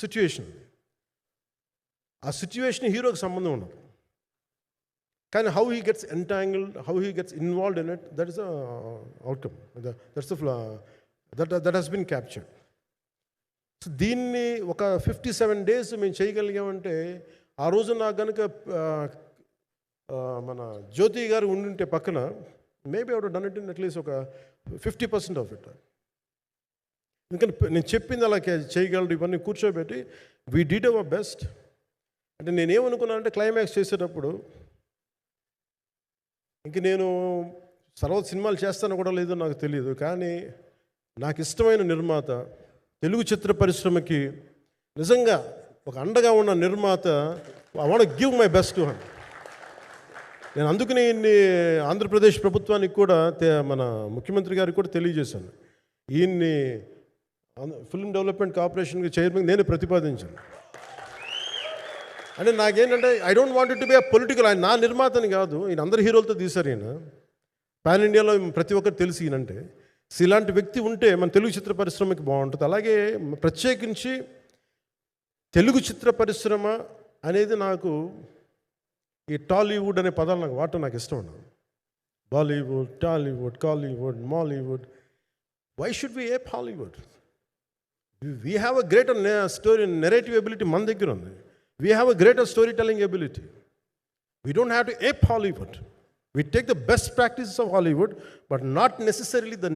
Situation. ఆ situation హీరోకి సంబంధం ఉండదు, కానీ how he gets entangled, how he gets involved in it, that is the outcome, that's that has been captured. So దీన్ని ఒక 57 days మేము చేయగలిగామంటే, ఆ రోజు నాకు కనుక మన జ్యోతి గారు ఉండుంటే పక్కన, maybe out done it in at least ఒక 50% ఆఫ్ ఇట్. ఎందుకంటే నేను చెప్పింది అలా చేయగలరు, ఇవన్నీ కూర్చోబెట్టి వీ డిడ్ అవర్ బెస్ట్. అంటే నేనేమనుకున్నానంటే క్లైమాక్స్ చేసేటప్పుడు ఇంక నేను తర్వాత సినిమాలు చేస్తానో కూడా లేదో నాకు తెలియదు, కానీ నాకు ఇష్టమైన నిర్మాత, తెలుగు చిత్ర పరిశ్రమకి నిజంగా ఒక అండగా ఉన్న నిర్మాత, I want give my best to him. నేను అందుకని ఆంధ్రప్రదేశ్ ప్రభుత్వానికి కూడా, మన ముఖ్యమంత్రి గారికి కూడా తెలియజేశాను, ఈయన్ని ఫిల్మ్ డెవలప్మెంట్ కార్పొరేషన్కి చైర్మన్ నేను ప్రతిపాదించాను. అంటే నాకేంటంటే I don't want it to be a political. ఆయన నా నిర్మాతని కాదు, ఈయన అందరు హీరోలతో తీశారు, ఈయన పాన్ ఇండియాలో ప్రతి ఒక్కరు తెలిసి ఈయనంటే. ఇలాంటి వ్యక్తి ఉంటే మన తెలుగు చిత్ర పరిశ్రమకి బాగుంటుంది. అలాగే ప్రత్యేకించి తెలుగు చిత్ర పరిశ్రమ అనేది నాకు ఈ టాలీవుడ్ అనే పదాలు నాకు వాడటం నాకు ఇష్టం ఉండదు. Bollywood, Tollywood, Kollywood, Mollywood. Why should we ape Hollywood? We have a greater story narrative ability మన దగ్గర ఉంది. We have a greater storytelling ability. We don't have to ape Hollywood. We take the best practices of Hollywood, but not necessarily the